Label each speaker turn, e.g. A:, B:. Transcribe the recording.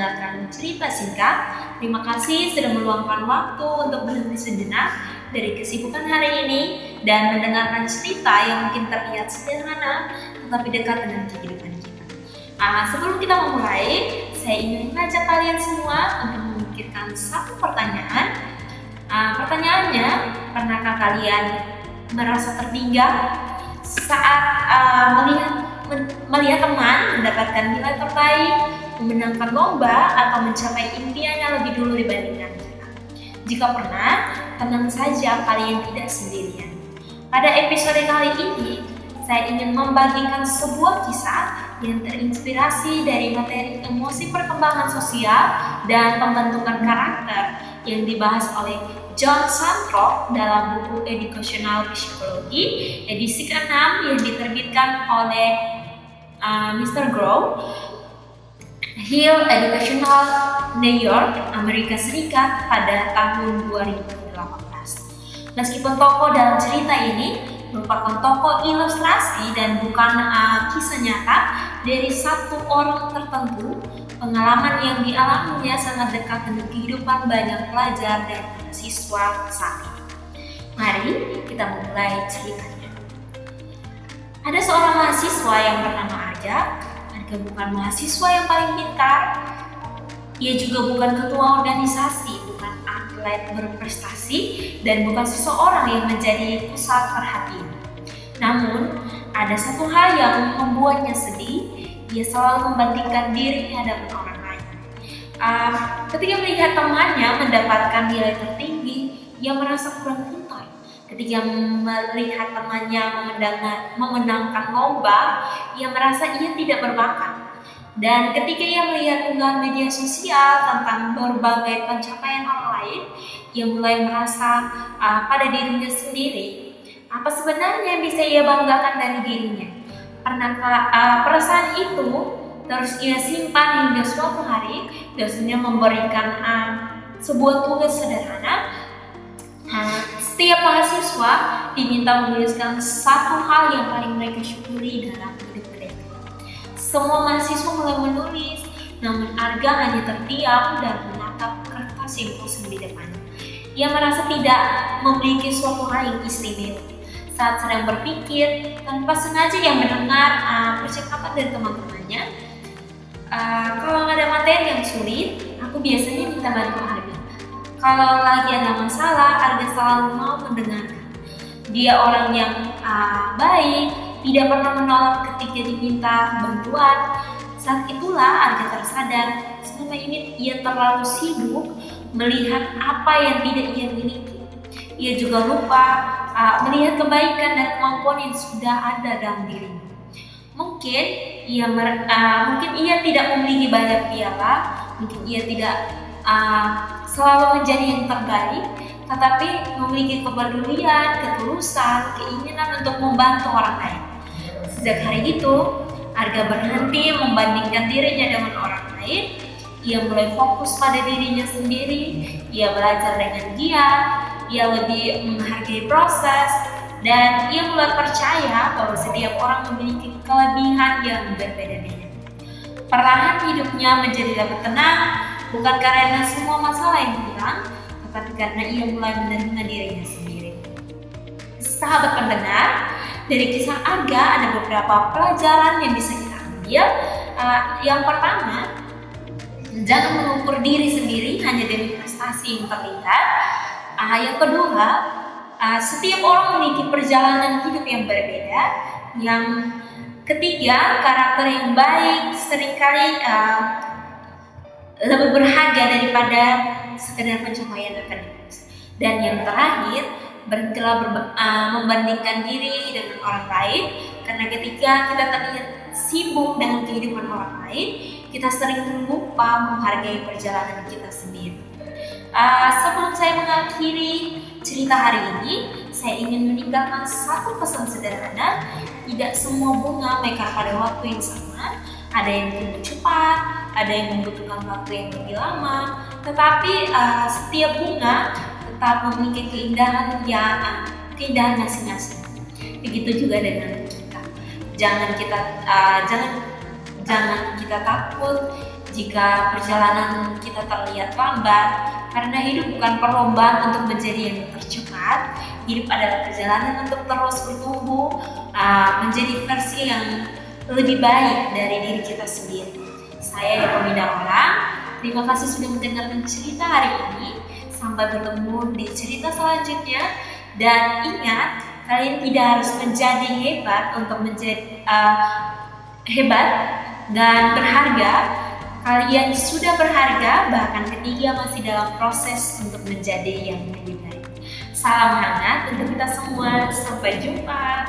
A: mendengarkan cerita singkat. Terima kasih sudah meluangkan waktu untuk berhenti sejenak dari kesibukan hari ini dan mendengarkan cerita yang mungkin terlihat sederhana tetapi dekat dengan kehidupan kita. Sebelum kita memulai, saya ingin mengajak kalian semua untuk memikirkan satu pertanyaan. Pertanyaannya, pernahkah kalian merasa tertinggal saat melihat teman mendapatkan nilai terbaik, memenangkan lomba, atau mencapai impiannya lebih dulu dibandingkan kita? Jika pernah, tenang saja, kalian tidak sendirian. Pada episode kali ini, saya ingin membagikan sebuah kisah yang terinspirasi dari materi emosi perkembangan sosial dan pembentukan karakter yang dibahas oleh John Santrop dalam buku Educational Psychology edisi ke-6 yang diterbitkan oleh Mr. Grow, Hill Educational, New York, Amerika Serikat pada tahun 2018. Meskipun tokoh dalam cerita ini merupakan tokoh ilustrasi dan bukan kisah nyata dari satu orang tertentu, pengalaman yang dialaminya sangat dekat dengan kehidupan banyak pelajar dan siswa saat ini. Mari kita mulai ceritanya. Ada seorang mahasiswa yang bernama Arga. Arga bukan mahasiswa yang paling pintar. Ia juga bukan ketua organisasi, bukan atlet berprestasi, dan bukan seseorang yang menjadi pusat perhatian. Namun, ada satu hal yang membuatnya sedih. Ia selalu membandingkan dirinya dengan orang lain. Ketika melihat temannya mendapatkan nilai tertinggi, ia merasa kurang pintar. Ketika melihat temannya memenangkan lomba, ia merasa ia tidak berbakat. Dan ketika ia melihat unggahan media sosial tentang berbagai pencapaian orang lain, ia mulai merasa pada dirinya sendiri, apa sebenarnya yang bisa ia banggakan dari dirinya? Pernahkah perasaan itu terus ia simpan hingga suatu hari dosennya memberikan sebuah tugas sederhana. Setiap mahasiswa diminta menuliskan satu hal yang paling mereka syukuri dalam hidup mereka. Semua mahasiswa mulai menulis, namun Arga hanya terdiam dan menatap kertas yang kosong di depannya. Ia merasa tidak memiliki suatu hal yang istimewa. Saat sedang berpikir, tanpa sengaja ia mendengar percakapan dari teman-temannya. Kalau ada materi yang sulit, aku biasanya minta bantu Arga. Kalau lagi ada masalah, Arga selalu mau mendengarkan. Dia orang yang baik, tidak pernah menolak ketika diminta bantuan. Saat itulah Arga tersadar, selama ini ia terlalu sibuk melihat apa yang tidak ia miliki. Ia juga lupa melihat kebaikan dan kemampuan yang sudah ada dalam dirinya. Mungkin ia tidak memiliki banyak piala, mungkin ia tidak selalu menjadi yang terbaik, tetapi memiliki kepedulian, ketulusan, keinginan untuk membantu orang lain. Sejak hari itu, Arga berhenti membandingkan dirinya dengan orang lain. Ia mulai fokus pada dirinya sendiri. Ia belajar dengan giat. Ia lebih menghargai proses, dan ia mulai percaya bahwa setiap orang memiliki kelebihan yang berbeda-beda. Perlahan hidupnya menjadi lebih tenang, bukan karena semua masalah yang hilang, tetapi karena ia mulai menerima dirinya sendiri. Sahabat pendengar, dari kisah Arga ada beberapa pelajaran yang bisa kita ambil. Yang pertama, jangan mengukur diri sendiri hanya dari prestasi yang terlihat. Yang kedua, setiap orang memiliki perjalanan hidup yang berbeda. Yang ketiga, karakter yang baik seringkali lebih berharga daripada sekedar pencapaian akademis. Dan yang terakhir, berhentilah membandingkan diri dengan orang lain, karena ketika kita terlihat sibuk dengan kehidupan orang lain, kita sering lupa menghargai perjalanan kita sendiri. Sebelum saya mengakhiri cerita hari ini, saya ingin meninggalkan satu pesan sederhana. Tidak semua bunga mekar pada waktu yang sama. Ada yang tumbuh cepat, ada yang membutuhkan waktu yang lebih lama. Tetapi setiap bunga tetap memiliki keindahan masing-masing. Begitu juga dengan kita. Jangan kita takut Jika perjalanan kita terlihat lambat, karena hidup bukan perlombaan untuk menjadi yang tercepat, hidup adalah perjalanan untuk terus bertumbuh, menjadi versi yang lebih baik dari diri kita sendiri. Saya Yakominda Orang, terima kasih sudah mendengarkan cerita hari ini. Sampai bertemu di cerita selanjutnya. Dan ingat, kalian tidak harus menjadi hebat untuk menjadi hebat dan berharga. Kalian sudah berharga, bahkan ketiga masih dalam proses untuk menjadi yang lebih baik. Salam hangat untuk kita semua. Sampai jumpa.